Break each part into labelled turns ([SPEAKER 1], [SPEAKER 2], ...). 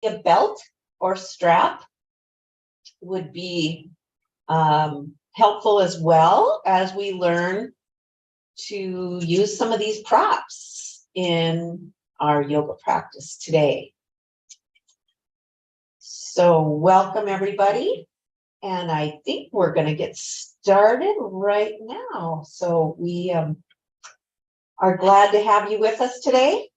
[SPEAKER 1] A belt or strap would be helpful as well as we learn to use some of these props in our yoga practice today. So welcome everybody. And I think we're going to get started right now. So we are glad to have you with us today.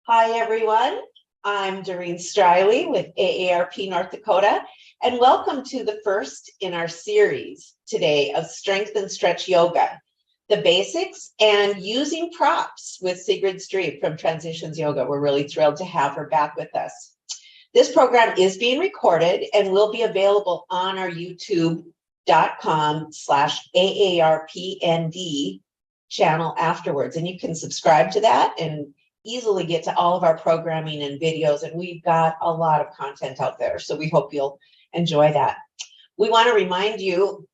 [SPEAKER 1] Hi everyone. I'm Doreen Striley with AARP North Dakota, and welcome to the first in our series today of Strength and Stretch Yoga, the basics and using props with Sigrid Streep from Transitions Yoga. We're really thrilled to have her back with us. This program is being recorded and will be available on our youtube.com/AARPND channel afterwards. And you can subscribe to that and easily get to all of our programming and videos, and we've got a lot of content out there, so we hope you'll enjoy that. We want to remind you,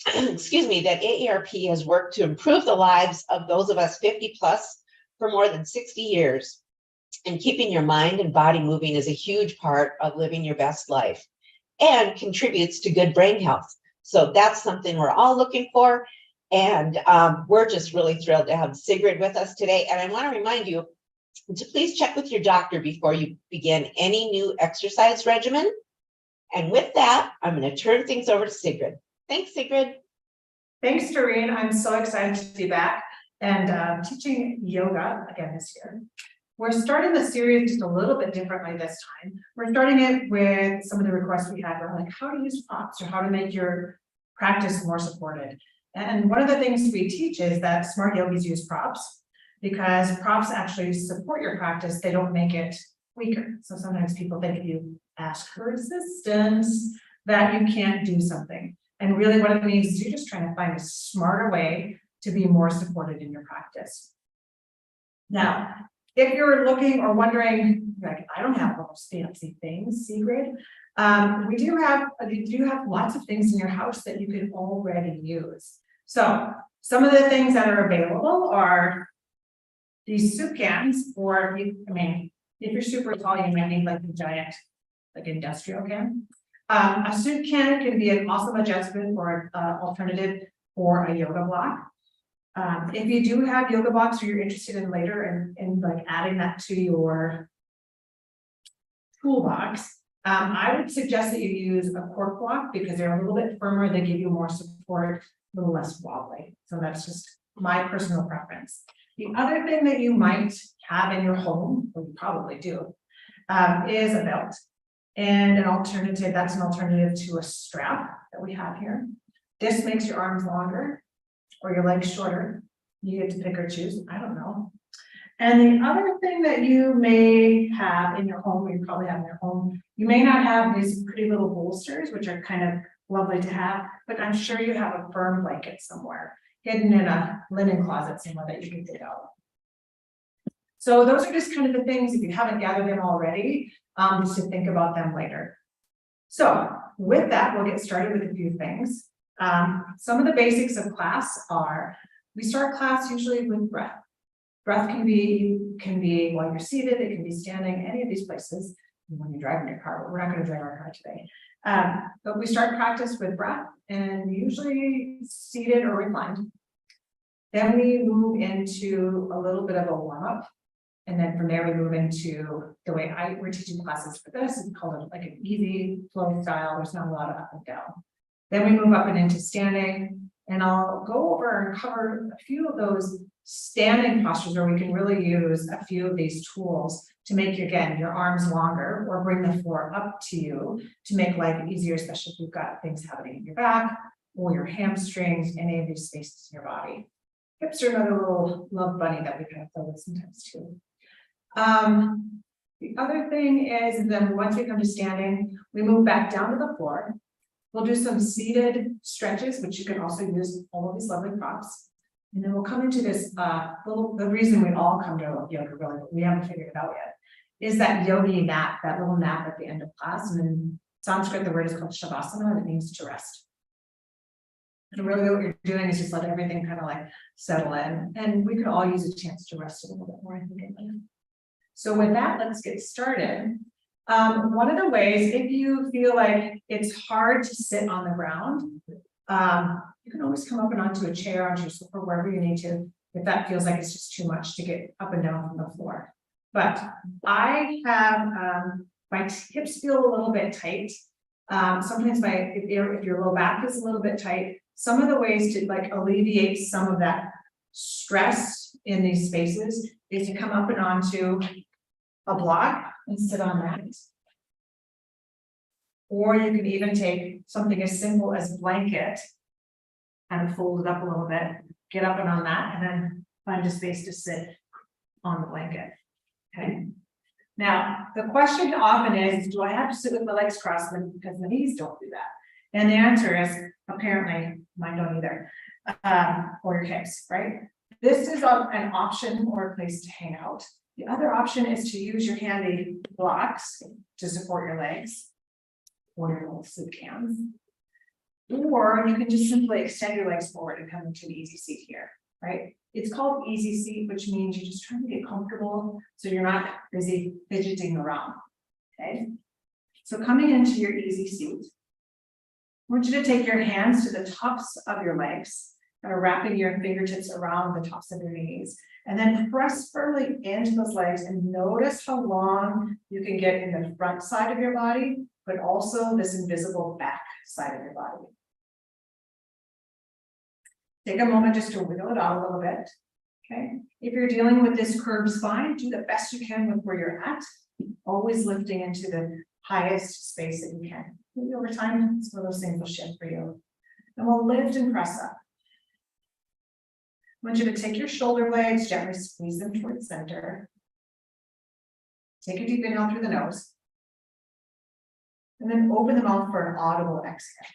[SPEAKER 1] excuse me, that AARP has worked to improve the lives of those of us 50 plus for more than 60 years, and keeping your mind and body moving is a huge part of living your best life and contributes to good brain health. So that's something we're all looking for, and we're just really thrilled to have Sigrid with us today. And I want to remind you to please check with your doctor before you begin any new exercise regimen. And with that, I'm going to turn things over to Sigrid. Thanks, Sigrid.
[SPEAKER 2] Thanks, Doreen. I'm so excited to be back and teaching yoga again this year. We're starting the series just a little bit differently this time. We're starting it with some of the requests we had around like how to use props or how to make your practice more supported. And one of the things we teach is that smart yogis use props, because props actually support your practice. They don't make it weaker. So sometimes people think if you ask for assistance that you can't do something. And really what it means is you're just trying to find a smarter way to be more supported in your practice. Now, if you're looking or wondering, like, I don't have those fancy things, Sigrid, you do have lots of things in your house that you can already use. So some of the things that are available are these soup cans, or if you're super tall, you might need like a giant, like industrial can. A soup can can be an awesome adjustment or alternative for a yoga block. If you do have yoga blocks or you're interested in later and like adding that to your toolbox, I would suggest that you use a cork block because they're a little bit firmer, they give you more support, a little less wobbly. So that's just my personal preference. The other thing that you might have in your home, or you probably do, is a belt. And that's an alternative to a strap that we have here. This makes your arms longer or your legs shorter. You get to pick or choose, I don't know. And the other thing that you may have in your home, or you probably have in your home, you may not have these pretty little bolsters, which are kind of lovely to have, but I'm sure you have a firm blanket somewhere, hidden in a linen closet somewhere that you can dig out. So those are just kind of the things, if you haven't gathered them already, just to think about them later. So with that, we'll get started with a few things. Some of the basics of class are, we start class usually with breath. Breath can be while you're seated, it can be standing, any of these places when you're driving your car, but we're not going to drive our car today. But we start practice with breath and usually seated or reclined. Then we move into a little bit of a warm-up. And then from there, we move into the way we're teaching classes for this. It's called like an easy flow style. There's not a lot of up and down. Then we move up and into standing. And I'll go over and cover a few of those standing postures where we can really use a few of these tools to make, again, your arms longer or bring the floor up to you to make life easier, especially if you've got things happening in your back or your hamstrings, any of these spaces in your body. Hips are another little love bunny that we kind of play with sometimes too. The other thing is then once we come to standing, we move back down to the floor. We'll do some seated stretches, which you can also use all of these lovely props. And then we'll come into this the reason we all come to yoga really, but we haven't figured it out yet, is that yogi nap, that little nap at the end of class. And in Sanskrit, the word is called shavasana, and it means to rest. And really what you're doing is just let everything kind of like settle in. And we could all use a chance to rest a little bit more, I think. So with that, let's get started. One of the ways, if you feel like it's hard to sit on the ground, you can always come up and onto a chair, onto your sofa, wherever you need to, if that feels like it's just too much to get up and down from the floor. But I have, my hips feel a little bit tight. Sometimes if your low back is a little bit tight, some of the ways to like alleviate some of that stress in these spaces is to come up and onto a block and sit on that. Or you can even take something as simple as a blanket and fold it up a little bit, get up and on that, and then find a space to sit on the blanket. Okay. Now, the question often is, do I have to sit with my legs crossed because my knees don't do that? And the answer is, apparently, mine don't either, or your hips, right? This is an option or a place to hang out. The other option is to use your handy blocks to support your legs or your little soup cans. Or you can just simply extend your legs forward and come into an easy seat here, right? It's called easy seat, which means you're just trying to get comfortable so you're not busy fidgeting around, okay? So coming into your easy seat, I want you to take your hands to the tops of your legs, wrapping your fingertips around the tops of your knees, and then press firmly into those legs and notice how long you can get in the front side of your body, but also this invisible back side of your body. Take a moment just to wiggle it out a little bit, okay? If you're dealing with this curved spine, do the best you can with where you're at, always lifting into the highest space that you can. Maybe over time, some of those things will shift for you. And we'll lift and press up. I want you to take your shoulder blades, gently squeeze them towards center. Take a deep inhale through the nose. And then open the mouth for an audible exhale.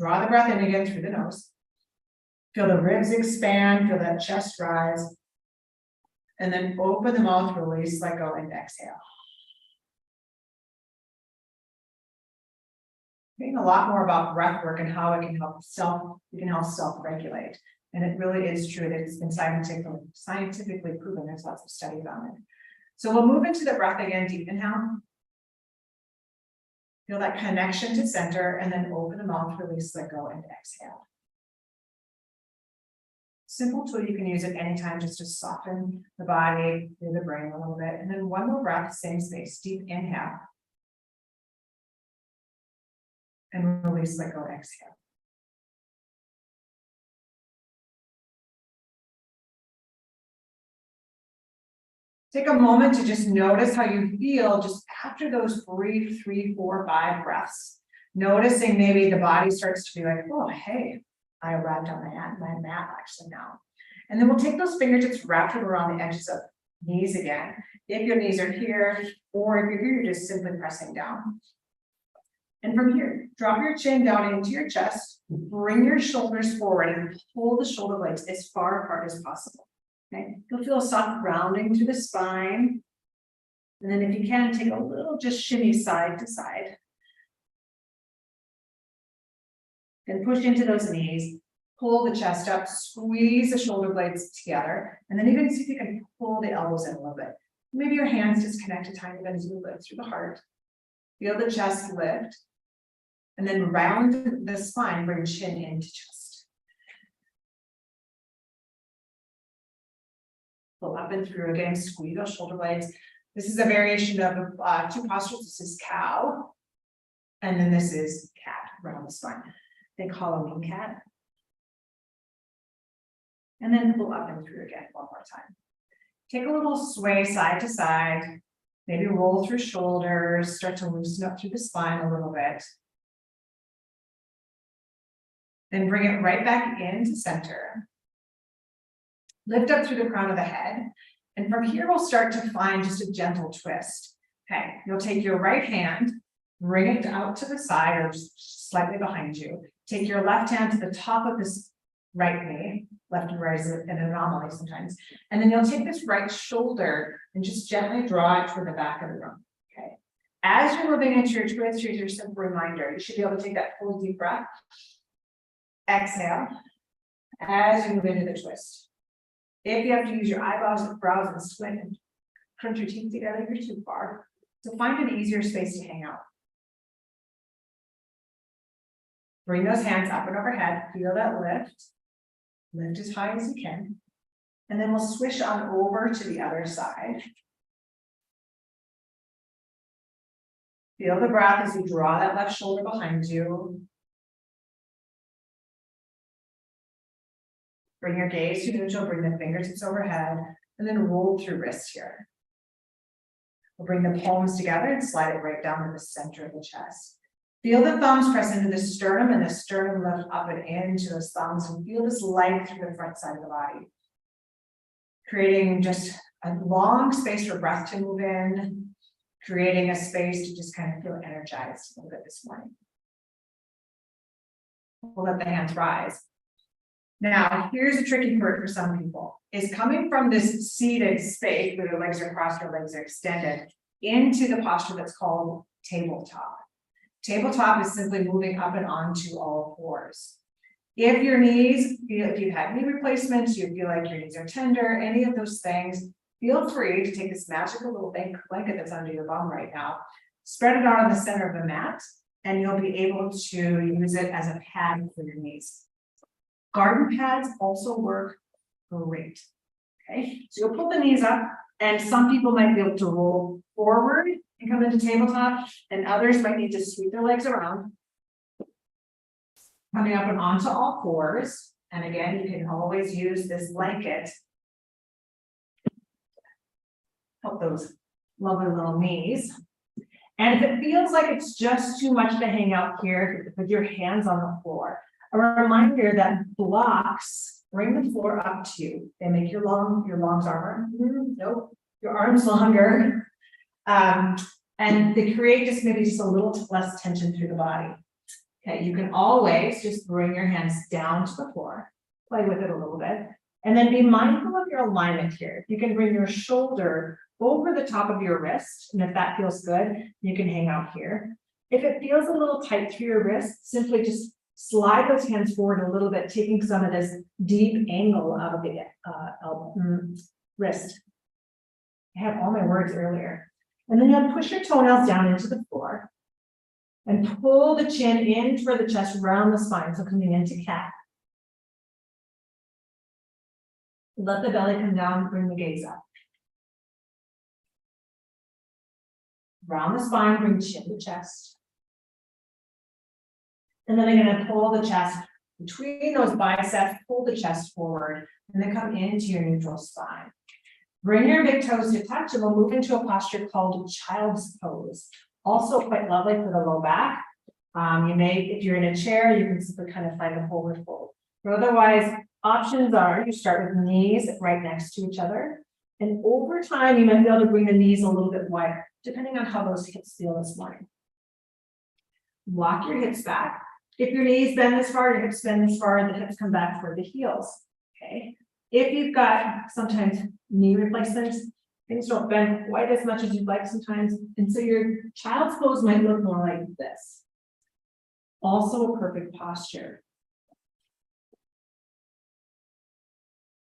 [SPEAKER 2] Draw the breath in again through the nose. Feel the ribs expand, feel that chest rise. And then open the mouth, release, let go, and exhale. Thinking a lot more about breath work and how it can help self-regulate. And it really is true that it's been scientifically proven. There's lots of studies on it. So we'll move into the breath again, deep inhale. Feel that connection to center, and then open the mouth, release, let go, and exhale. Simple tool, you can use it anytime just to soften the body, through the brain a little bit. And then one more breath, same space, deep inhale. And release, let go, exhale. Take a moment to just notice how you feel just after those brief 3, 4, 5 breaths. Noticing maybe the body starts to be like, oh, hey, I arrived on my mat actually now. And then we'll take those fingertips, wrap them around the edges of knees again. If your knees are here, or if you're here, you're just simply pressing down. And from here, drop your chin down into your chest, bring your shoulders forward and pull the shoulder blades as far apart as possible. Okay, you'll feel a soft rounding through the spine. And then if you can, take a little just shimmy side to side. And push into those knees, pull the chest up, squeeze the shoulder blades together, and then even see if you can pull the elbows in a little bit. Maybe your hands disconnect a tiny bit as you lift through the heart. Feel the chest lift, and then round the spine, bring chin into chest. Pull up and through again, squeeze those shoulder blades. This is a variation of 2 postures. This is cow, and then this is cat, around the spine. Think Halloween cat. And then pull up and through again one more time. Take a little sway side to side, maybe roll through shoulders, start to loosen up through the spine a little bit. Then bring it right back into center. Lift up through the crown of the head. And from here, we'll start to find just a gentle twist. Okay, you'll take your right hand, bring it out to the side or just slightly behind you. Take your left hand to the top of this right knee. Left and right is an anomaly sometimes. And then you'll take this right shoulder and just gently draw it toward the back of the room. Okay. As you're moving into your twist, here's your simple reminder. You should be able to take that full deep breath. Exhale. as you move into the twist. If you have to use your eyeballs and brows and squint and crunch your teeth together, you're too far. So find an easier space to hang out. Bring those hands up and overhead, feel that lift. Lift as high as you can. And then we'll swish on over to the other side. Feel the breath as you draw that left shoulder behind you. Bring your gaze to neutral, bring the fingertips overhead, and then roll through wrists here. We'll bring the palms together and slide it right down to the center of the chest. Feel the thumbs press into the sternum and the sternum lift up and into those thumbs, and feel this light through the front side of the body. Creating just a long space for breath to move in, creating a space to just kind of feel energized a little bit this morning. We'll let the hands rise. Now, here's a tricky part for some people, is coming from this seated space where the legs are crossed or legs are extended into the posture that's called tabletop. Tabletop is simply moving up and onto all fours. If your knees, if you've had knee replacements, you feel like your knees are tender, any of those things, feel free to take this magical little blanket that's under your bum right now, spread it out on the center of the mat, and you'll be able to use it as a pad for your knees. Garden pads also work great. Okay, so you'll pull the knees up, and some people might be able to roll forward and come into tabletop, and others might need to sweep their legs around. Coming up and onto all fours, and again, you can always use this blanket. Help those lovely little knees. And if it feels like it's just too much to hang out here with your hands on the floor, a reminder that blocks bring the floor up to you. They make your arms armor. Nope, your arms longer. And they create just maybe just a little less tension through the body. Okay, you can always just bring your hands down to the floor, play with it a little bit, and then be mindful of your alignment here. You can bring your shoulder over the top of your wrist, and if that feels good, you can hang out here. If it feels a little tight through your wrist, simply just slide those hands forward a little bit, taking some of this deep angle out of the wrist. I had all my words earlier. And then you'll push your toenails down into the floor and pull the chin in toward the chest, round the spine. So coming into cat. Let the belly come down, bring the gaze up. Round the spine, bring chin to chest. And then I'm going to pull the chest between those biceps, pull the chest forward, and then come into your neutral spine. Bring your big toes to touch, and we'll move into a posture called child's pose. Also quite lovely for the low back. You may, if you're in a chair, you can simply kind of find a forward fold. But otherwise, options are you start with knees right next to each other. And over time, you might be able to bring the knees a little bit wider, depending on how those hips feel this morning. Walk your hips back. If your knees bend this far, your hips bend this far, and the hips come back for the heels. Okay. If you've got sometimes knee replacements, things don't bend quite as much as you'd like sometimes. And so your child's pose might look more like this. Also a perfect posture.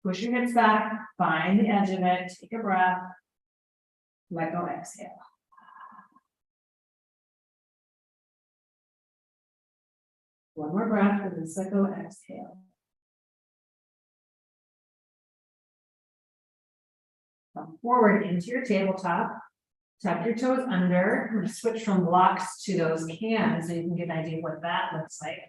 [SPEAKER 2] Push your hips back, find the edge of it, take a breath, let go, exhale. One more breath, and then let go, exhale. Come forward into your tabletop, tuck your toes under. We're going to switch from blocks to those cans so you can get an idea of what that looks like.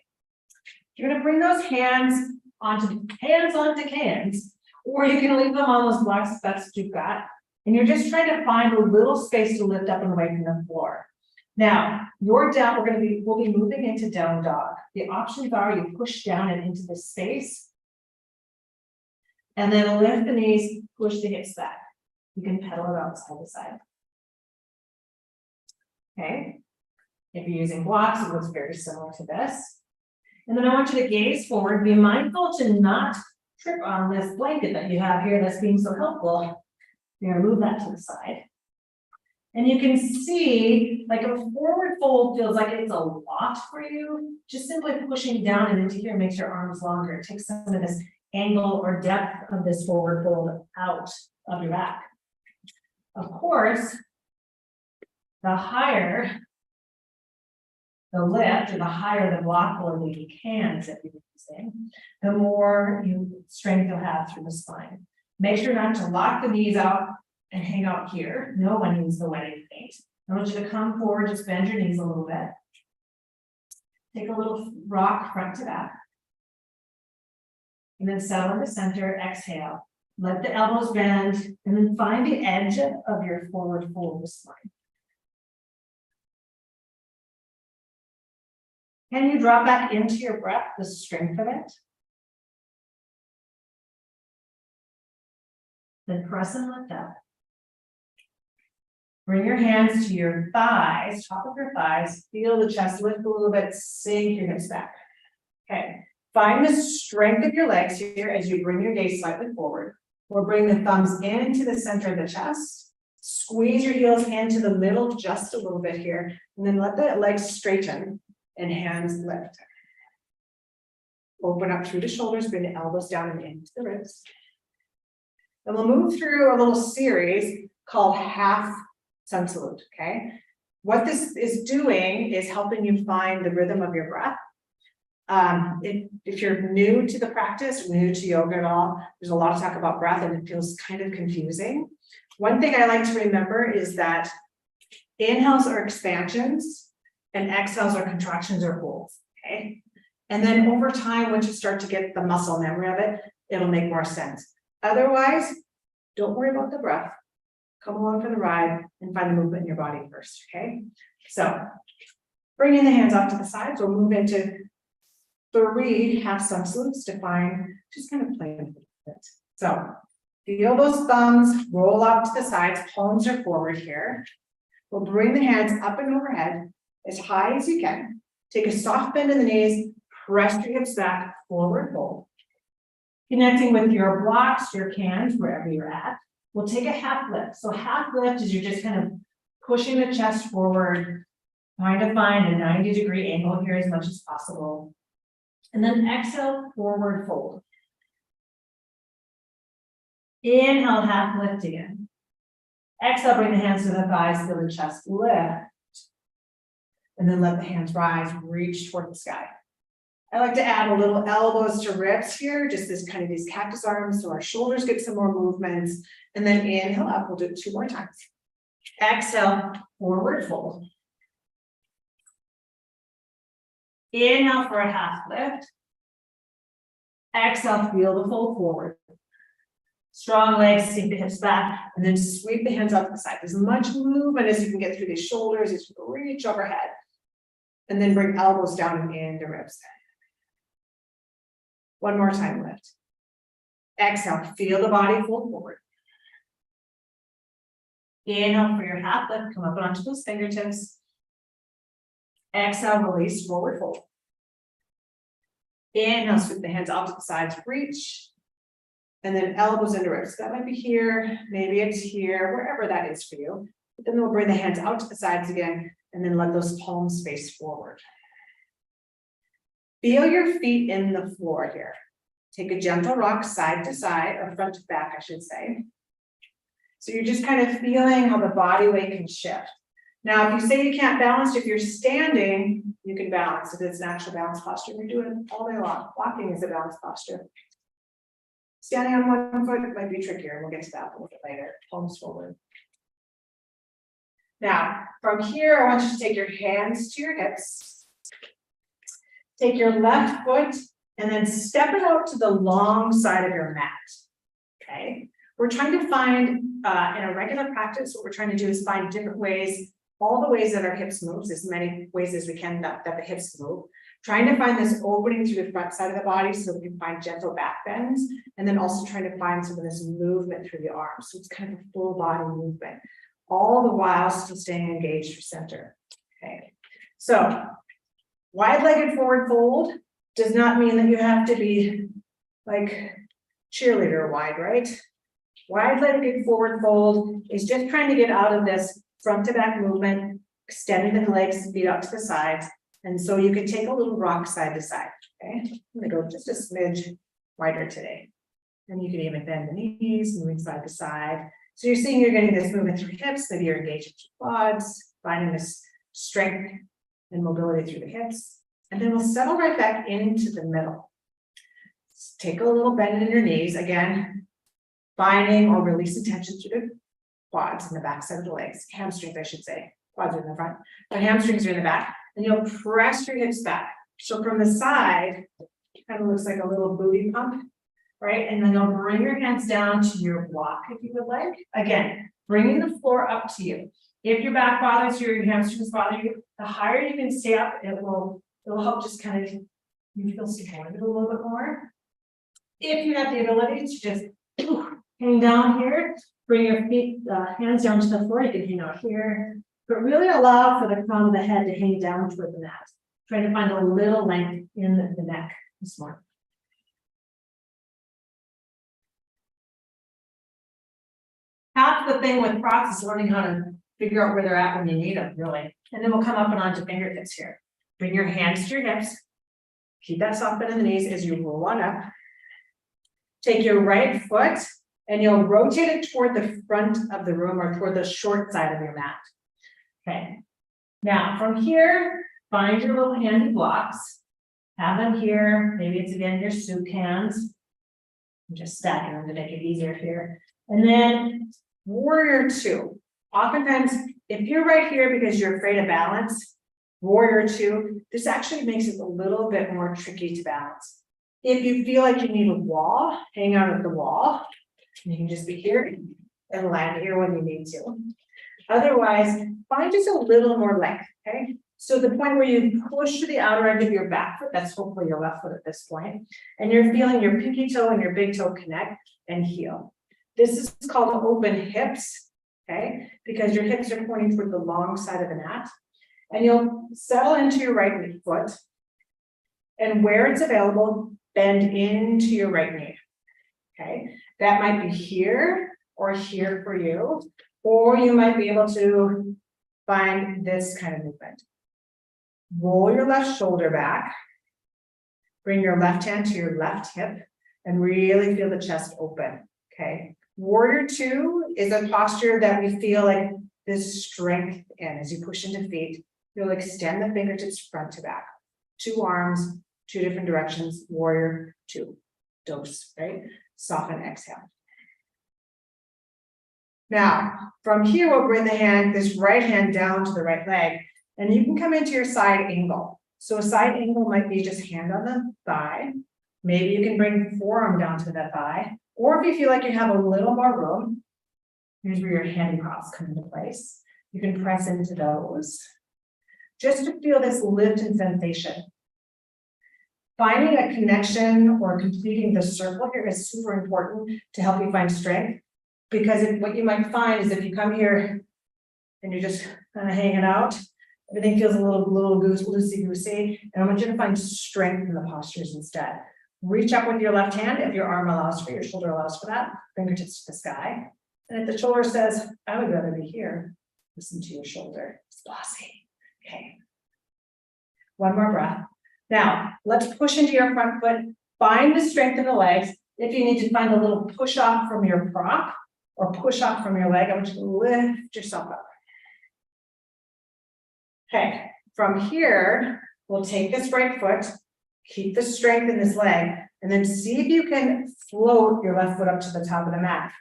[SPEAKER 2] You're going to bring those hands onto cans, or you can leave them on those blocks if that's what you've got. And you're just trying to find a little space to lift up and away from the floor. Now, you're down, we'll be moving into down dog. The options are you push down and into the space, and then lift the knees, push the hips back. You can pedal it out side to side. Okay. If you're using blocks, it looks very similar to this. And then I want you to gaze forward. Be mindful to not trip on this blanket that you have here that's being so helpful. You're going to move that to the side. And you can see, like a forward fold feels like it's a lot for you. Just simply pushing down and into here makes your arms longer. It takes some of this angle or depth of this forward fold out of your back. Of course, the higher the lift, or the higher the block load that you can, that you're using, the more strength you'll have through the spine. Make sure not to lock the knees out and hang out here. No one needs the wedding feet. I want you to come forward, just bend your knees a little bit. Take a little rock front to back. And then settle in the center, exhale. Let the elbows bend, and then find the edge of your forward fold with spine. Can you drop back into your breath, the strength of it? Then press and lift up. Bring your hands to your thighs, top of your thighs, feel the chest lift a little bit, sink your hips back. Okay, find the strength of your legs here as you bring your gaze slightly forward. We'll bring the thumbs into the center of the chest. Squeeze your heels into the middle just a little bit here, and then let the legs straighten and hands lift. Open up through the shoulders, bring the elbows down and into the ribs. And we'll move through a little series called half sun salute, okay? What this is doing is helping you find the rhythm of your breath. If you're new to the practice, new to yoga at all, there's a lot of talk about breath and it feels kind of confusing. One thing I like to remember is that inhales are expansions and exhales are contractions or holds, okay? And then over time, once you start to get the muscle memory of it, it'll make more sense. Otherwise, don't worry about the breath. Come along for the ride and find the movement in your body first, okay? So, bringing the hands off to the sides, we'll move into 3 half sun salutes to find, just kind of play with it. So, feel those thumbs roll out to the sides, palms are forward here. We'll bring the hands up and overhead as high as you can. Take a soft bend in the knees, press your hips back, forward fold. Connecting with your blocks, your cans, wherever you're at. We'll take a half lift. So half lift is you're just kind of pushing the chest forward, trying to find a 90-degree angle here as much as possible. And then exhale, forward fold. Inhale, half lift again. Exhale, bring the hands to the thighs, feel the chest lift. And then let the hands rise, reach toward the sky. I like to add a little elbows to ribs here, just this kind of these cactus arms, so our shoulders get some more movements. And then inhale up, we'll do it 2 more times. Exhale, forward fold. Inhale for a half lift. Exhale, feel the fold forward. Strong legs, sink the hips back, and then sweep the hands out to the side. As much movement as you can get through these shoulders as you reach overhead. And then bring elbows down and into ribs. 1 more time, lift. Exhale, feel the body fold forward. Inhale for your half lift, come up and onto those fingertips. Exhale, release, forward fold. Inhale, sweep the hands out to the sides, reach. And then elbows into ribs. That might be here, maybe it's here, wherever that is for you. But then we'll bring the hands out to the sides again, and then let those palms face forward. Feel your feet in the floor here. Take a gentle rock side to side, or front to back, I should say. So you're just kind of feeling how the body weight can shift. Now, if you say you can't balance, if you're standing, you can balance. If it's an actual balance posture, you're doing it all day long. Walking is a balance posture. Standing on 1 foot might be trickier. We'll get to that a little bit later. Palms forward. Now, from here, I want you to take your hands to your hips. Take your left foot and then step it out to the long side of your mat. Okay. We're trying to find, in a regular practice, what we're trying to do is find different ways, all the ways that our hips move, as many ways as we can that the hips move. Trying to find this opening through the front side of the body so we can find gentle back bends, and then also trying to find some of this movement through the arms. So it's kind of a full body movement, all the while still staying engaged through center. Okay, so wide-legged forward fold does not mean that you have to be like cheerleader wide, right? Wide-legged forward fold is just trying to get out of this front to back movement, extending the legs, feet out to the sides. And so you can take a little rock side to side, okay? I'm gonna go just a smidge wider today. And you can even bend the knees, moving side to side. So you're seeing you're getting this movement through hips, maybe you're engaging your quads, finding this strength and mobility through the hips. And then we'll settle right back into the middle. Just take a little bend in your knees, again, finding or releasing tension through the quads and the back side of the legs, hamstrings, I should say. Quads are in the front, but hamstrings are in the back. And you'll press your hips back. So from the side, it kind of looks like a little booty pump, right? And then you'll bring your hands down to your block if you would like. Again, bringing the floor up to you. If your back bothers you or your hamstrings bother you, the higher you can stay up, it will help just kind of, you feel supported a little bit more. If you have the ability to just hang down here, bring your feet, hands down to the floor, you can hang out here, but really allow for the crown of the head to hang down toward the mat. Try to find a little length in the neck this morning. Half the thing with props is learning how to figure out where they're at when you need them, really. And then we'll come up and onto fingertips here. Bring your hands to your hips. Keep that soft bend in the knees as you roll on up. Take your right foot and you'll rotate it toward the front of the room or toward the short side of your mat. Okay. Now from here, find your little handy blocks. Have them here. Maybe it's again your soup cans. I'm just stacking them to make it easier here. And then warrior two. Oftentimes, if you're right here because you're afraid of balance, warrior two, this actually makes it a little bit more tricky to balance. If you feel like you need a wall, hang out at the wall. You can just be here and land here when you need to. Otherwise, find just a little more length, okay? So the point where you push to the outer edge of your back foot, that's hopefully your left foot at this point, and you're feeling your pinky toe and your big toe connect and heel. This is called open hips, okay? Because your hips are pointing toward the long side of the mat. And you'll settle into your right foot. And where it's available, bend into your right knee, okay? That might be here or here for you, or you might be able to find this kind of movement. Roll your left shoulder back, bring your left hand to your left hip, and really feel the chest open, okay? Warrior two is a posture that we feel like this strength in as you push into feet. You'll extend the fingertips front to back. Two arms, two different directions, warrior two. Dose, right? Soften, exhale. Now, from here, we'll bring this right hand down to the right leg, and you can come into your side angle. So a side angle might be just hand on the thigh. Maybe you can bring forearm down to that thigh, or if you feel like you have a little more room, here's where your handy props come into place. You can press into those, just to feel this lift and sensation. Finding a connection or completing the circle here is super important to help you find strength. Because what you might find is if you come here and you're just kind of hanging out, everything feels a little loosey-goosey, and I want you to find strength in the postures instead. Reach up with your left hand if your arm allows for, your shoulder allows for that, fingertips to the sky. And if the shoulder says, I would rather be here, listen to your shoulder. It's bossy. Okay. One more breath. Now, let's push into your front foot. Find the strength in the legs. If you need to find a little push off from your prop or push off from your leg, I want you to lift yourself up. Okay, from here, we'll take this right foot, keep the strength in this leg, and then see if you can float your left foot up to the top of the mat.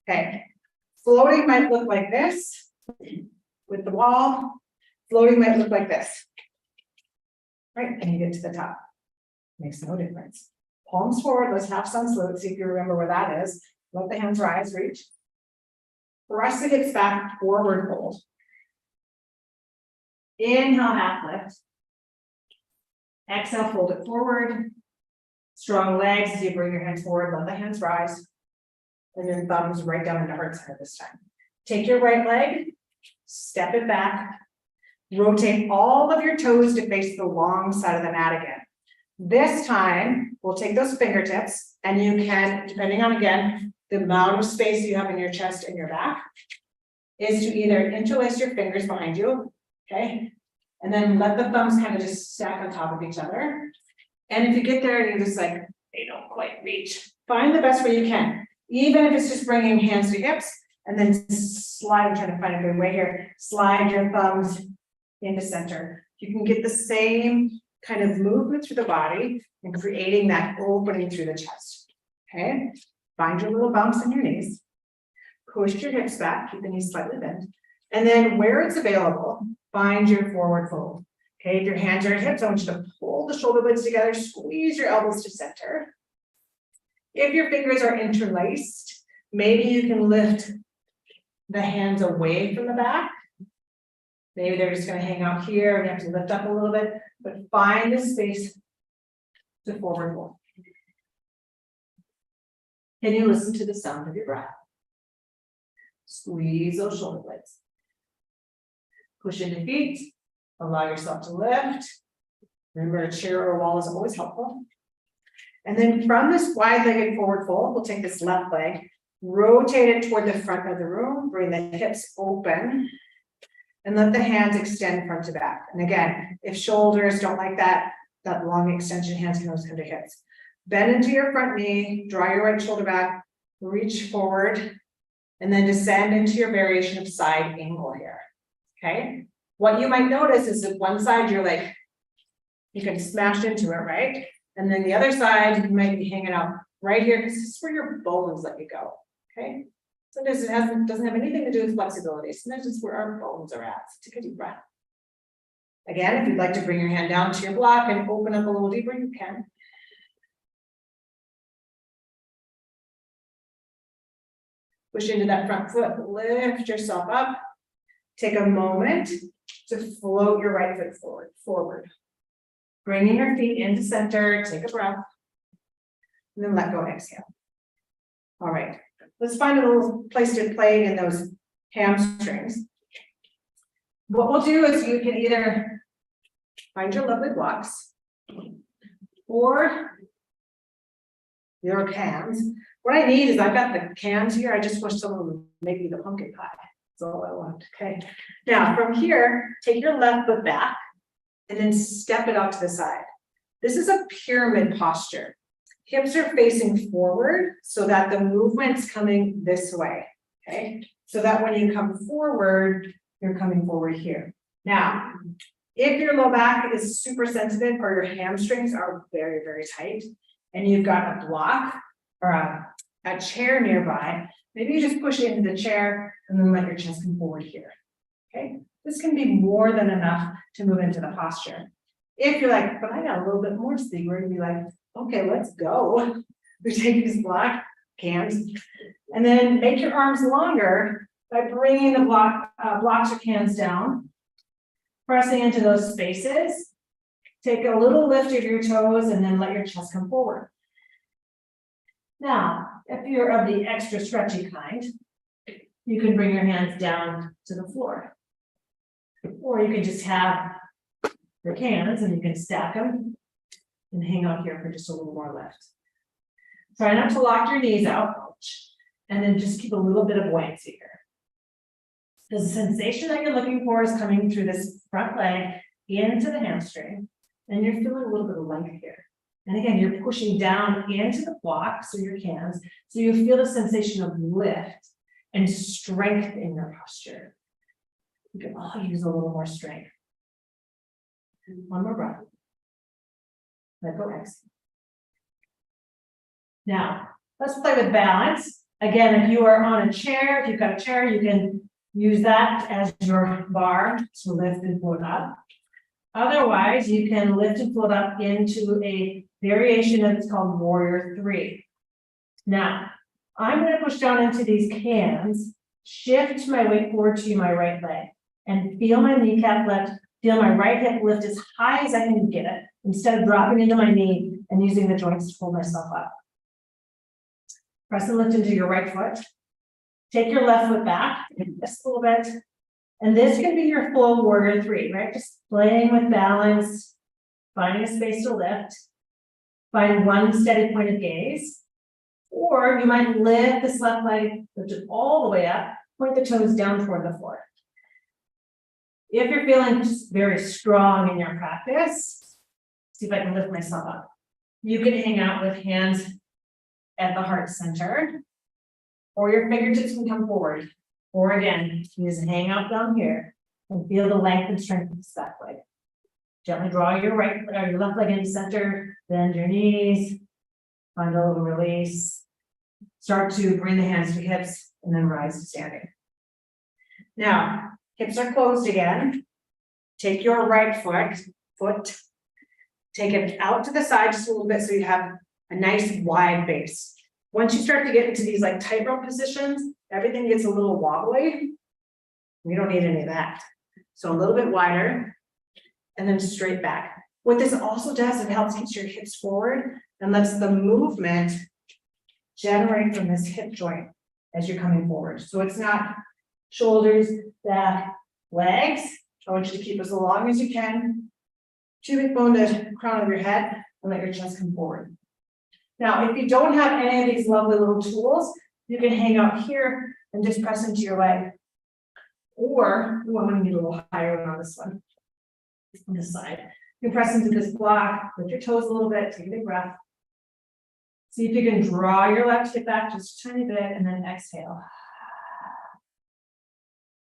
[SPEAKER 2] Okay, floating might look like this with the wall. Floating might look like this. Right, and you get to the top. Makes no difference. Palms forward, let's half sun salute, see if you remember where that is. Let the hands rise, reach. Press the hips back, forward fold. Inhale, half lift. Exhale, fold it forward. Strong legs as you bring your hands forward, let the hands rise. And your thumbs right down into heart center this time. Take your right leg, step it back. Rotate all of your toes to face the long side of the mat again. This time, we'll take those fingertips and you can, depending on, again, the amount of space you have in your chest and your back, is to either interlace your fingers behind you, okay? And then let the thumbs kind of just stack on top of each other. And if you get there and you're just like, they don't quite reach, find the best way you can. Even if it's just bringing hands to hips and then slide, I'm trying to find a good way here, slide your thumbs into center. You can get the same kind of movement through the body and creating that opening through the chest, okay? Find your little bumps in your knees. Push your hips back, keep the knees slightly bent. And then where it's available, find your forward fold. Okay, if your hands are at hips, I want you to pull the shoulder blades together, squeeze your elbows to center. If your fingers are interlaced, maybe you can lift the hands away from the back. Maybe they're just gonna hang out here and you have to lift up a little bit, but find the space to forward fold. Can you listen to the sound of your breath? Squeeze those shoulder blades. Push into feet, allow yourself to lift. Remember, a chair or a wall is always helpful. And then from this wide-legged forward fold, we'll take this left leg, rotate it toward the front of the room, bring the hips open, and let the hands extend front to back. And again, if shoulders don't like that long extension, hands can always come to hips. Bend into your front knee, draw your right shoulder back, reach forward, and then descend into your variation of side angle here, okay? What you might notice is that one side you're like, you can smash into it, right? And then the other side, you might be hanging out right here because this is where your bones let you go, okay? Sometimes it doesn't have anything to do with flexibility. Sometimes it's where our bones are at. So take a deep breath. Again, if you'd like to bring your hand down to your block and open up a little deeper, you can. Push into that front foot, lift yourself up. Take a moment to float your right foot forward. Bringing your feet into center, take a breath. And then let go, exhale. All right, let's find a little place to play in those hamstrings. What we'll do is you can either find your lovely blocks or your cans. What I need is I've got the cans here. I just wish someone would make me the pumpkin pie. That's all I want, okay? Now from here, take your left foot back and then step it out to the side. This is a pyramid posture. Hips are facing forward so that the movement's coming this way, okay? So that when you come forward, you're coming forward here. Now, if your low back is super sensitive or your hamstrings are very, very tight, and you've got a block or a chair nearby, maybe you just push into the chair and then let your chest come forward here, okay? This can be more than enough to move into the posture. If you're like, but I got a little bit more, Steve, we're gonna be like, okay, let's go. We take these block cans and then make your arms longer by bringing the blocks or cans down, pressing into those spaces. Take a little lift of your toes and then let your chest come forward. Now, if you're of the extra stretchy kind, you can bring your hands down to the floor. Or you can just have your cans and you can stack them and hang out here for just a little more lift. Try not to lock your knees out and then just keep a little bit of buoyancy here. The sensation that you're looking for is coming through this front leg into the hamstring, and you're feeling a little bit of length here. And again, you're pushing down into the blocks or your cans, so you feel the sensation of lift and strength in your posture. You can all use a little more strength. One more breath. Let go, exhale. Now, let's play with balance. Again, if you are on a chair, if you've got a chair, you can use that as your bar to lift and float up. Otherwise, you can lift and float up into a variation that's called Warrior 3. Now, I'm going to push down into these cans, shift my weight forward to my right leg, and feel my kneecap lift, feel my right hip lift as high as I can get it, instead of dropping into my knee and using the joints to hold myself up. Press and lift into your right foot. Take your left foot back, just a little bit. And this can be your full Warrior 3, right? Just playing with balance, finding a space to lift, find one steady point of gaze. Or you might lift this left leg, lift it all the way up, point the toes down toward the floor. If you're feeling just very strong in your practice, see if I can lift myself up. You can hang out with hands at the heart center, or your fingertips can come forward. Or again, you just hang out down here and feel the length and strength of the back leg. Gently draw your right or your left leg into center, bend your knees, find a little release. Start to bring the hands to hips and then rise to standing. Now, hips are closed again. Take your right foot, take it out to the side just a little bit so you have a nice wide base. Once you start to get into these like tightrope positions, everything gets a little wobbly. We don't need any of that. So a little bit wider and then straight back. What this also does, it helps get your hips forward and lets the movement generate from this hip joint as you're coming forward. So it's not shoulders, back, legs. I want you to keep as long as you can. Pubic bone to crown of your head and let your chest come forward. Now, if you don't have any of these lovely little tools, you can hang out here and just press into your leg. Or, I'm going to get a little higher on this one, on this side. You can press into this block, lift your toes a little bit, take a big breath. See if you can draw your left hip back just a tiny bit and then exhale.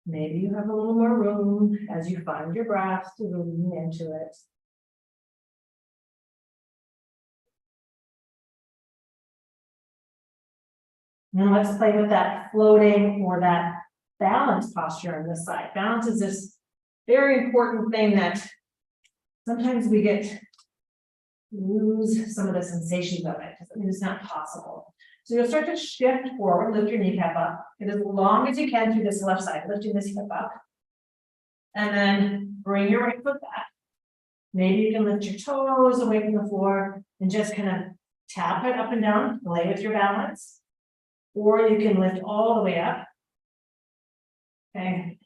[SPEAKER 2] Maybe you have a little more room as you find your breath to lean into it. Now let's play with that floating or that balance posture on this side. Balance is this very important thing that sometimes we lose some of the sensations of it because it's not possible. So you'll start to shift forward, lift your kneecap up, get as long as you can through this left side, lifting this hip up. And then bring your right foot back. Maybe you can lift your toes away from the floor and just kind of tap it up and down, play with your balance. Or you can lift all the way up. Okay.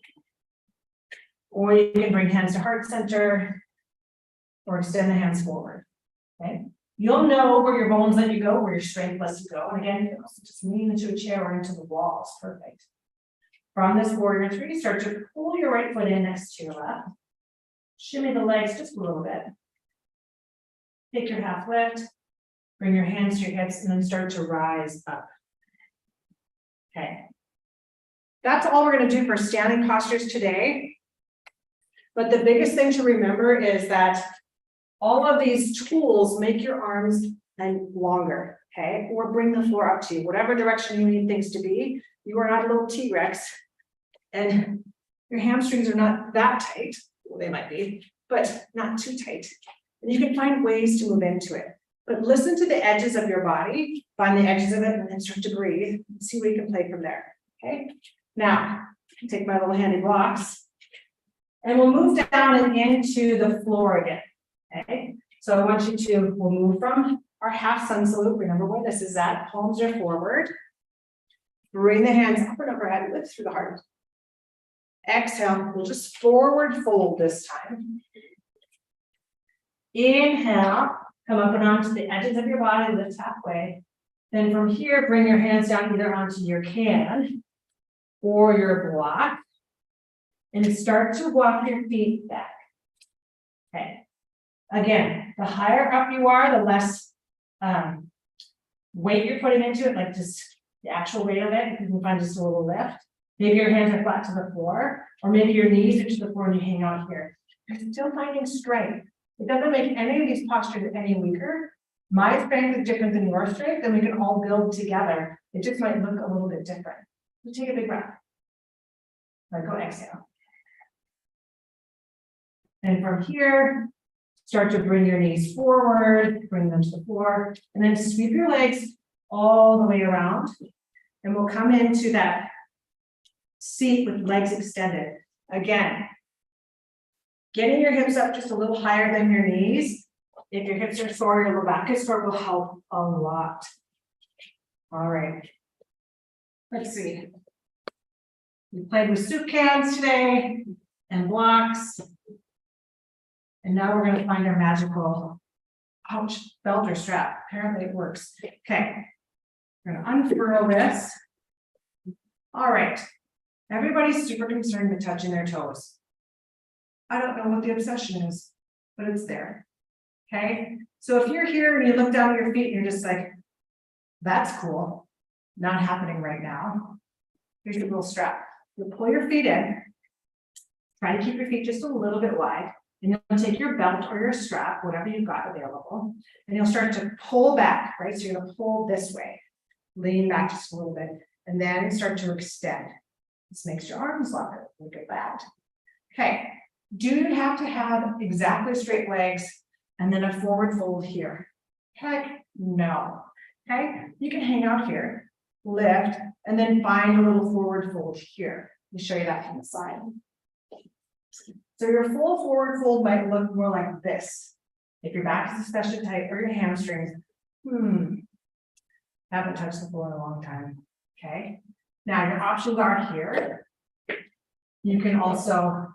[SPEAKER 2] Or you can bring hands to heart center or extend the hands forward. Okay. You'll know where your bones let you go, where your strength lets you go. And again, you can also just lean into a chair or into the walls. Perfect. From this warrior three, start to pull your right foot in next to your left. Shimmy the legs just a little bit. Take your half lift, bring your hands to your hips, and then start to rise up. Okay. That's all we're going to do for standing postures today. But the biggest thing to remember is that all of these tools make your arms longer, okay? Or bring the floor up to you, whatever direction you need things to be. You are not a little T-Rex, and your hamstrings are not that tight. Well, they might be, but not too tight. And you can find ways to move into it. But listen to the edges of your body, find the edges of it, and then start to breathe. And see where you can play from there, okay? Now, take my little handy blocks, and we'll move down and into the floor again. Okay, so I want you to, we'll move from our half sun salute. Remember where this is at. Palms are forward. Bring the hands up and overhead, lift through the heart. Exhale, we'll just forward fold this time. Inhale, come up and onto the edges of your body, lift halfway. Then from here, bring your hands down either onto your can or your block. And start to walk your feet back. Okay. Again, the higher up you are, the less weight you're putting into it, like just the actual weight of it. You can find just a little lift. Maybe your hands are flat to the floor, or maybe your knees are to the floor and you hang out here. You're still finding strength. It doesn't make any of these postures any weaker. My strength is different than your strength, and we can all build together. It just might look a little bit different. So take a big breath. Now go exhale. And from here, start to bring your knees forward, bring them to the floor, and then sweep your legs all the way around. And we'll come into that seat with legs extended. Again, getting your hips up just a little higher than your knees. If your hips are sore, your lower back is sore, will help a lot. All right. Let's see. We played with soup cans today and blocks. And now we're going to find our magical pouch belt or strap. Apparently it works. Okay. We're going to unfurl this. All right. Everybody's super concerned with touching their toes. I don't know what the obsession is, but it's there. Okay, so if you're here and you look down at your feet and you're just like, that's cool, not happening right now. Here's your little strap. You'll pull your feet in. Try to keep your feet just a little bit wide. And you'll take your belt or your strap, whatever you've got available, and you'll start to pull back, right? So you're gonna pull this way, lean back just a little bit, and then start to extend. This makes your arms longer. Look at that. Okay, do you have to have exactly straight legs and then a forward fold here? Heck no. Okay, you can hang out here, lift, and then find a little forward fold here. Let me show you that from the side. So your full forward fold might look more like this. If your back is especially tight or your hamstrings, haven't touched the floor in a long time. Okay. Now your options are here. You can also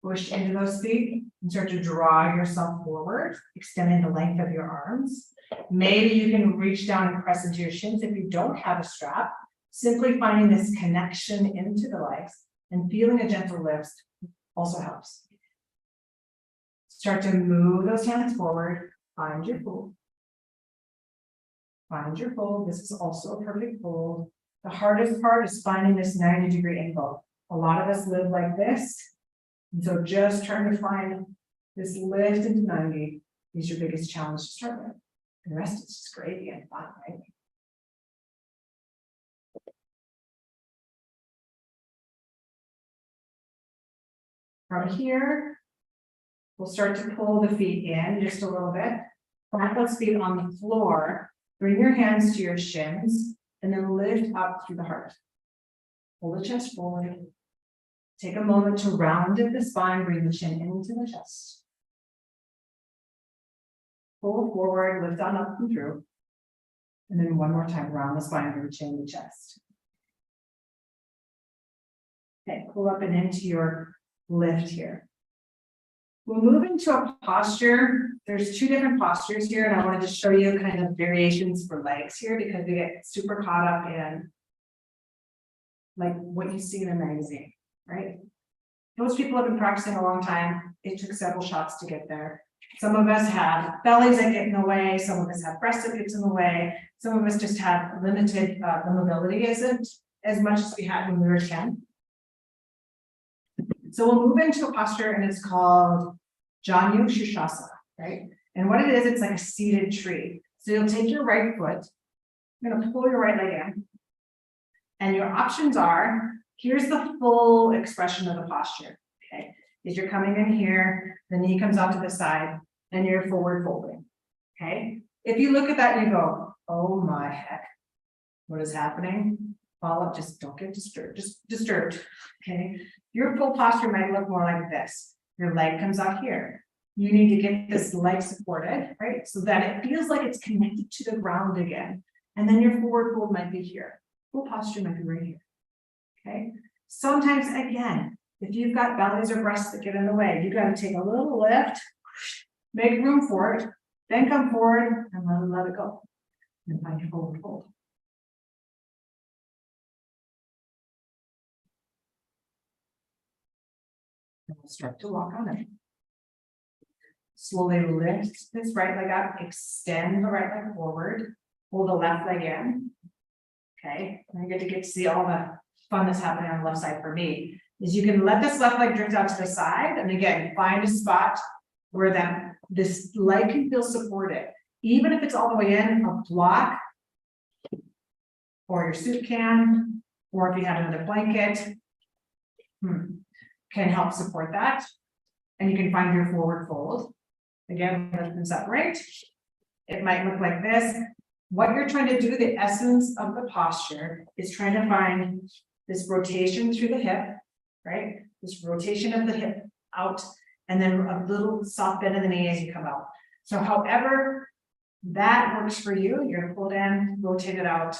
[SPEAKER 2] push into those feet and start to draw yourself forward, extending the length of your arms. Maybe you can reach down and press into your shins if you don't have a strap. Simply finding this connection into the legs and feeling a gentle lift also helps. Start to move those hands forward, find your fold. Find your fold. This is also a perfect fold. The hardest part is finding this 90-degree angle. A lot of us live like this. And so just trying to find this lift into 90 is your biggest challenge to start with. The rest is just gravy and fun, right? From here, we'll start to pull the feet in just a little bit. Plant those feet on the floor. Bring your hands to your shins and then lift up through the heart. Pull the chest forward. Take a moment to round the spine, bring the chin into the chest. Pull forward, lift on up and through. And then one more time, round the spine, bring the chin to the chest. Okay, pull up and into your lift here. We'll move into a posture. There's two different postures here, and I wanted to show you kind of variations for legs here because we get super caught up in like what you see in a magazine, right? Most people have been practicing a long time. It took several shots to get there. Some of us have bellies that get in the way. Some of us have breasts that gets in the way. Some of us just have limited, the mobility isn't as much as we had when we were 10. So we'll move into a posture and it's called Janu Shirshasana, right? And what it is, it's like a seated tree. So you'll take your right foot, you're gonna pull your right leg in. And your options are, here's the full expression of the posture, okay? Is you're coming in here, the knee comes out to the side, and you're forward folding, okay? If you look at that and you go, oh my heck, what is happening? Follow up, just don't get disturbed, okay? Your full posture might look more like this. Your leg comes out here. You need to get this leg supported, right? So that it feels like it's connected to the ground again. And then your forward fold might be here. Full posture might be right here, okay? Sometimes, again, if you've got bellies or breasts that get in the way, you got to take a little lift, make room for it, then come forward and let it go. And find your forward fold. And we'll start to walk on it. Slowly lift this right leg up, extend the right leg forward, pull the left leg in. Okay, and I get to see all the fun that's happening on the left side for me. Is you can let this left leg drift out to the side, and again, find a spot where this leg can feel supported. Even if it's all the way in, a block, or your soup can, or if you have another blanket, can help support that. And you can find your forward fold. Again, lift and separate. It might look like this. What you're trying to do, the essence of the posture, is trying to find this rotation through the hip, right? This rotation of the hip out, and then a little soft bend in the knee as you come out. So however that works for you, you're gonna pull it in, rotate it out,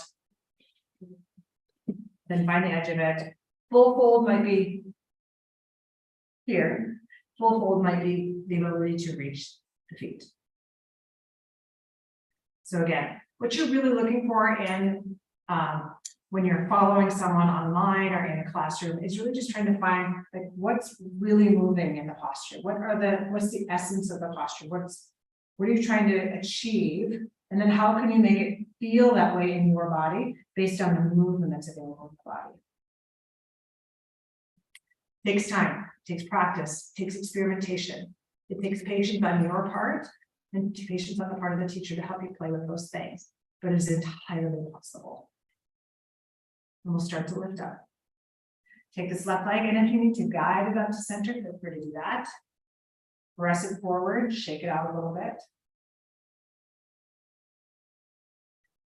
[SPEAKER 2] then find the edge of it. Full fold might be here. Full fold might be the ability to reach the feet. So again, what you're really looking for in when you're following someone online or in a classroom is really just trying to find like what's really moving in the posture. What's the essence of the posture? What are you trying to achieve? And then how can you make it feel that way in your body based on the movement that's available in the body? It takes time, it takes practice, it takes experimentation. It takes patience on your part and patience on the part of the teacher to help you play with those things, but it's entirely possible. And we'll start to lift up. Take this left leg, and if you need to guide it up to center, feel free to do that. Press it forward, shake it out a little bit.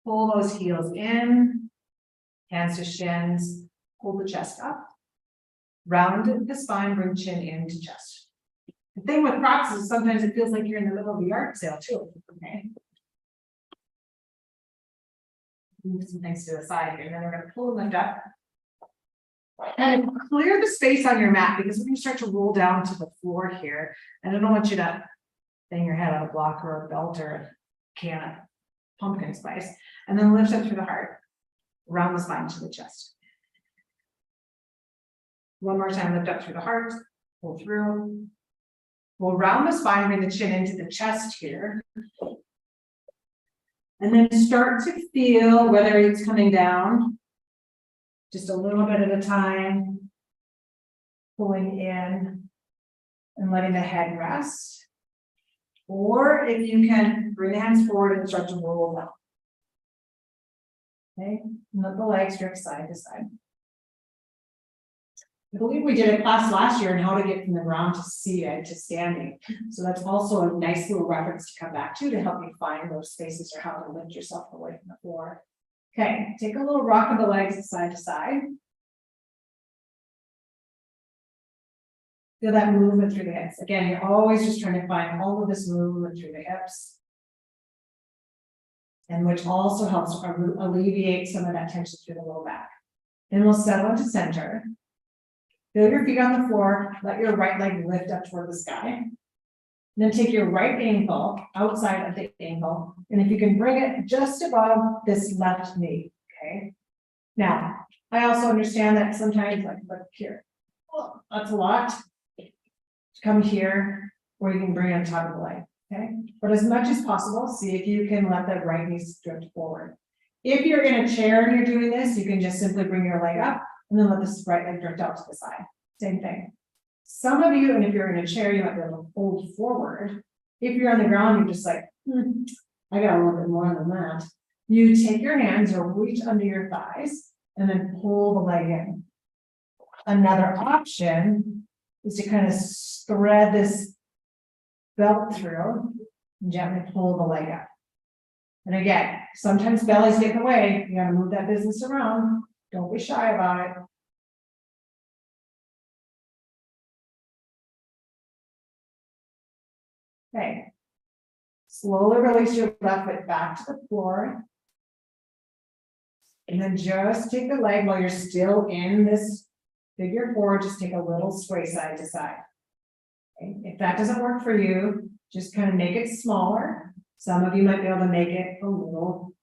[SPEAKER 2] Pull those heels in, hands to shins, pull the chest up. Round the spine, bring chin into chest. The thing with props is sometimes it feels like you're in the middle of the yard sale too, okay? Move some things to the side here, and then we're gonna pull and lift up. And clear the space on your mat because we're gonna start to roll down to the floor here. And I don't want you to bang your head on a block or a belt or a can of pumpkin spice. And then lift up through the heart, round the spine to the chest. One more time, lift up through the heart, pull through. We'll round the spine, bring the chin into the chest here. And then start to feel whether it's coming down, just a little bit at a time, pulling in and letting the head rest. Or if you can, bring the hands forward and start to roll down. Okay, and let the legs drift side to side. I believe we did a class last year on how to get from the ground to seated to standing. So that's also a nice little reference to come back to help you find those spaces or how to lift yourself away from the floor. Okay, take a little rock of the legs side to side. Feel that movement through the hips. Again, you're always just trying to find all of this movement through the hips. And which also helps alleviate some of that tension through the low back. Then we'll settle into center. Feel your feet on the floor, let your right leg lift up toward the sky. Then take your right ankle outside of the ankle, and if you can bring it just above this left knee, okay? Now, I also understand that sometimes, like here, oh, that's a lot. Come here, or you can bring it on top of the leg, okay? But as much as possible, see if you can let that right knee drift forward. If you're in a chair and you're doing this, you can just simply bring your leg up, and then let this right leg drift out to the side. Same thing. Some of you, and if you're in a chair, you might be able to fold forward. If you're on the ground, you're just like, I got a little bit more than that. You take your hands or reach under your thighs and then pull the leg in. Another option is to kind of thread this belt through and gently pull the leg up. And again, sometimes bellies get in the way. You gotta move that business around. Don't be shy about it. Okay. Slowly release your left foot back to the floor. And then just take the leg while you're still in this figure four, just take a little sway side to side. Okay. If that doesn't work for you, just kind of make it smaller. Some of you might be able to make it a little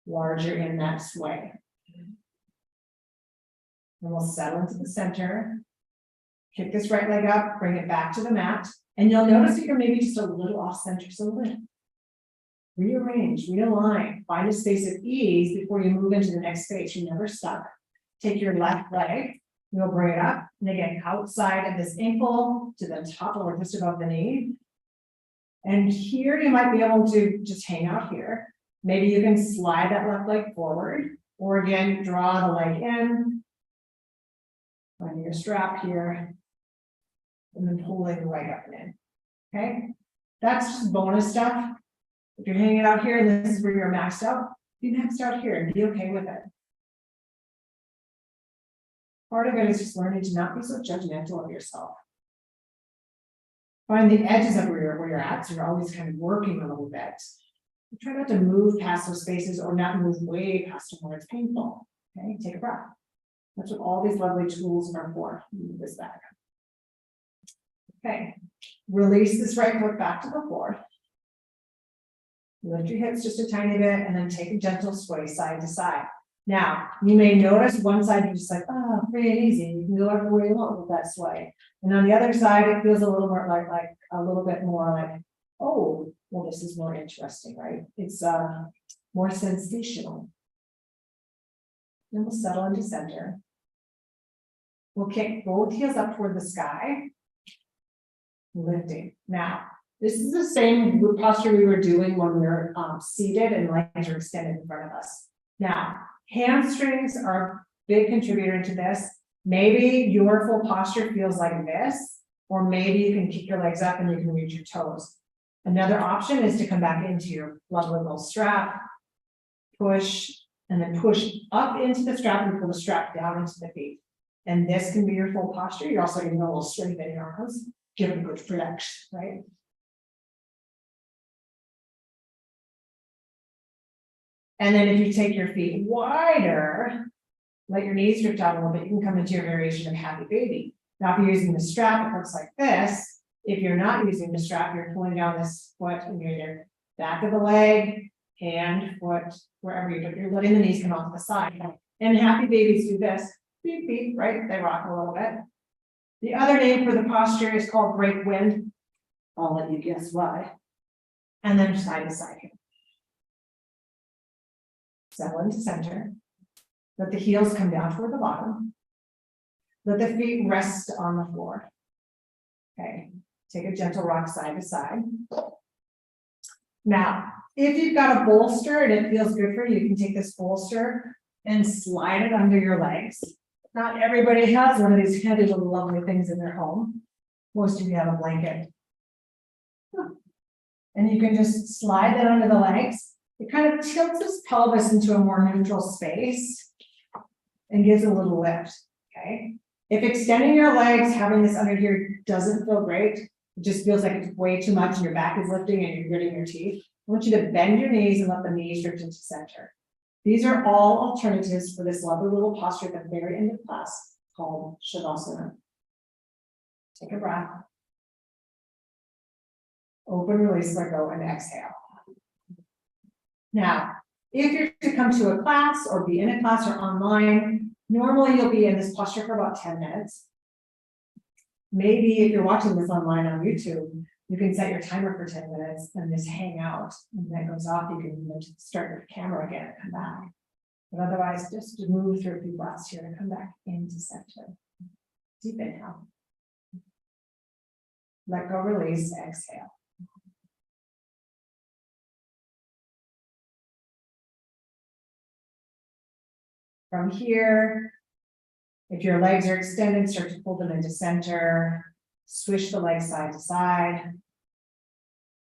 [SPEAKER 2] larger in that sway. And we'll settle into the center. Kick this right leg up, bring it back to the mat. And you'll notice that you're maybe just a little off center. So rearrange, realign, find a space of ease before you move into the next space. You're never stuck. Take your left leg, you'll bring it up. And again, outside of this ankle to the top or just above the knee. And here you might be able to just hang out here. Maybe you can slide that left leg forward, or again, draw the leg in. Find your strap here. And then pulling the leg up and in. Okay, that's just bonus stuff. If you're hanging out here and this is where you're maxed out, you can start here and be okay with it. Part of it is just learning to not be so judgmental of yourself. Find the edges of where you're at, so you're always kind of working a little bit. Try not to move past those spaces or not move way past them where it's painful. Okay, take a breath. That's what all these lovely tools are for. Move this back. Okay, release this right foot back to the floor. Lift your hips just a tiny bit and then take a gentle sway side to side. Now, you may notice one side you're just like, oh, free and easy, you can go everywhere you want with that sway. And on the other side, it feels a little more like a little bit more like, oh, well, this is more interesting, right? It's more sensational. Then we'll settle into center. We'll kick both heels up toward the sky. Lifting. Now, this is the same posture we were doing when we were seated and legs are extended in front of us. Now, hamstrings are a big contributor to this. Maybe your full posture feels like this, or maybe you can kick your legs up and you can reach your toes. Another option is to come back into your lovely little strap, push, and then push up into the strap and pull the strap down into the feet. And this can be your full posture. You're also getting a little strength in your arms, give it a good flex, right? And then if you take your feet wider, let your knees drift out a little bit, you can come into your variation of happy baby. Now, if you're using the strap, it looks like this. If you're not using the strap, you're pulling down this foot and you're either back of the leg, hand, foot, wherever you're letting the knees come off the side. And happy babies do this, beep, beep, right? They rock a little bit. The other name for the posture is called break wind. I'll let you guess why. And then side to side here. Settle into center. Let the heels come down toward the bottom. Let the feet rest on the floor. Okay, take a gentle rock side to side. Now, if you've got a bolster and it feels good for you, you can take this bolster and slide it under your legs. Not everybody has one of these handy little lovely things in their home. Most of you have a blanket. And you can just slide that under the legs. It kind of tilts his pelvis into a more neutral space and gives a little lift, okay? If extending your legs, having this under here doesn't feel great, it just feels like it's way too much and your back is lifting and you're gritting your teeth, I want you to bend your knees and let the knees drift into center. These are all alternatives for this lovely little posture at the very end of class called Shavasana. Take a breath. Open, release, let go, and exhale. Now, if you're to come to a class or be in a class or online, normally you'll be in this posture for about 10 minutes. Maybe if you're watching this online on YouTube, you can set your timer for 10 minutes and just hang out. And when that goes off, you can start your camera again and come back. But otherwise, just to move through a few breaths here and come back into center. Deep inhale. Let go, release, exhale. From here, if your legs are extended, start to pull them into center, swish the legs side to side.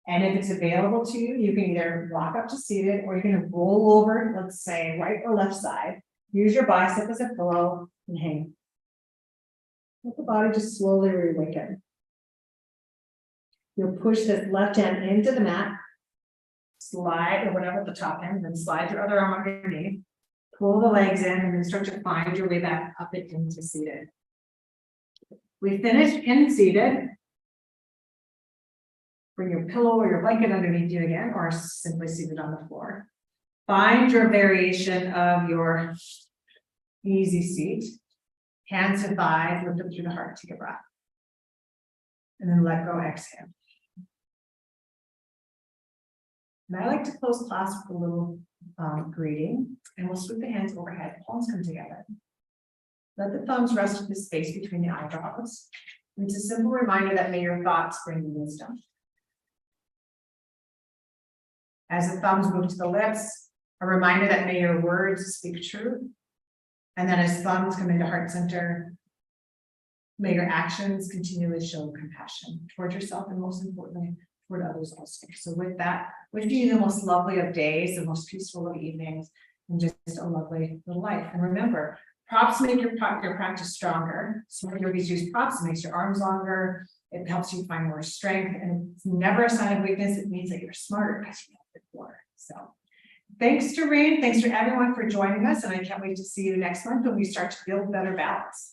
[SPEAKER 2] And if it's available to you, you can either rock up to seated or you can roll over, let's say right or left side. Use your bicep as a pillow and hang. Let the body just slowly reawaken. You'll push this left hand into the mat, slide or whatever at the top end, then slide your other arm underneath. Pull the legs in and then start to find your way back up and into seated. We finish in seated. Bring your pillow or your blanket underneath you again, or simply seated on the floor. Find your variation of your easy seat. Hands to thighs, lift up through the heart, take a breath. And then let go, exhale. And I like to close class with a little greeting, and we'll sweep the hands overhead, palms come together. Let the thumbs rest in the space between the eyebrows. And it's a simple reminder that may your thoughts bring you wisdom. As the thumbs move to the lips, a reminder that may your words speak truth. And then as thumbs come into heart center, may your actions continually show compassion toward yourself and most importantly, toward others also. So with that, wishing you the most lovely of days, the most peaceful of evenings, and just a lovely little life. And remember, props make your practice stronger. So yogis use props, it makes your arms longer, it helps you find more strength, and it's never a sign of weakness. It means that you're smarter because you have before. So thanks to Rain, thanks to everyone for joining us, and I can't wait to see you next month when we start to build better balance.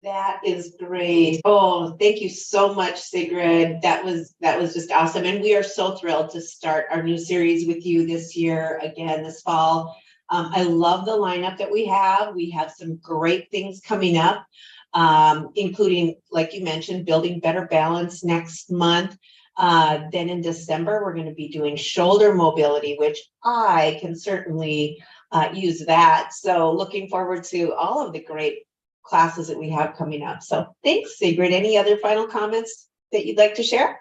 [SPEAKER 1] That is great. Oh, thank you so much, Sigrid. That was just awesome. And we are so thrilled to start our new series with you this year, again, this fall. I love the lineup that we have. We have some great things coming up, including, like you mentioned, building better balance next month. Then in December, we're going to be doing shoulder mobility, which I can certainly use that. So looking forward to all of the great classes that we have coming up. So thanks, Sigrid. Any other final comments that you'd like to share?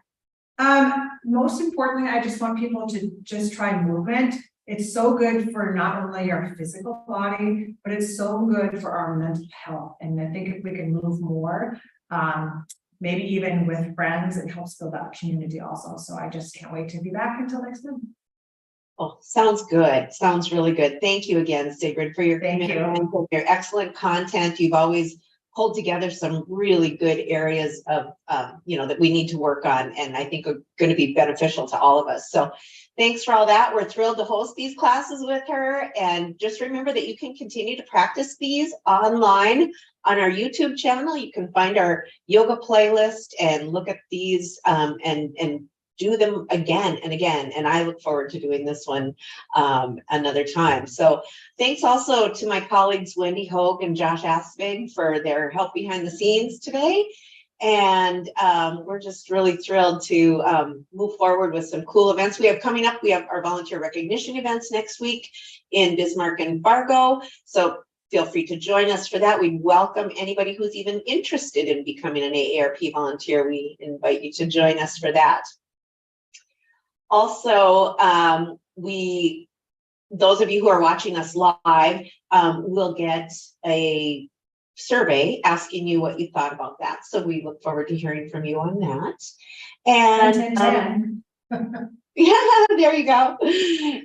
[SPEAKER 2] Most importantly, I just want people to just try movement. It's so good for not only our physical body, but it's so good for our mental health. And I think if we can move more, maybe even with friends, it helps build that community also. So I just can't wait to be back until next month.
[SPEAKER 1] Oh, sounds good. Sounds really good. Thank you again, Sigrid, for your commitment and your excellent content. You've always pulled together some really good areas of, that we need to work on, and I think are going to be beneficial to all of us. So thanks for all that. We're thrilled to host these classes with her. And just remember that you can continue to practice these online on our YouTube channel. You can find our yoga playlist and look at these and do them again and again. And I look forward to doing this one another time. So thanks also to my colleagues, Wendy Hogue and Josh Aspig, for their help behind the scenes today. And we're just really thrilled to move forward with some cool events we have coming up. We have our volunteer recognition events next week in Bismarck and Fargo. So feel free to join us for that. We welcome anybody who's even interested in becoming an AARP volunteer. We invite you to join us for that. Also, those of you who are watching us live will get a survey asking you what you thought about that. So we look forward to hearing from you on that. And yeah, there you go.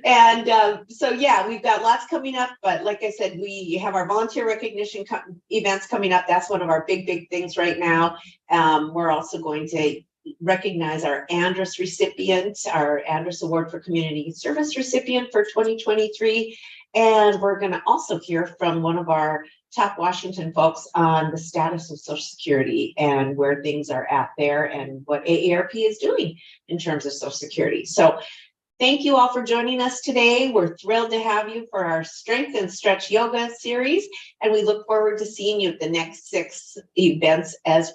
[SPEAKER 1] And so yeah, we've got lots coming up, but like I said, we have our volunteer recognition events coming up. That's one of our big things right now. We're also going to recognize our Andrus recipient, our Andrus Award for Community Service recipient for 2023. And we're going to also hear from one of our top Washington folks on the status of Social Security and where things are at there and what AARP is doing in terms of Social Security. So thank you all for joining us today. We're thrilled to have you for our Strength and Stretch Yoga series, and we look forward to seeing you at the next 6 events as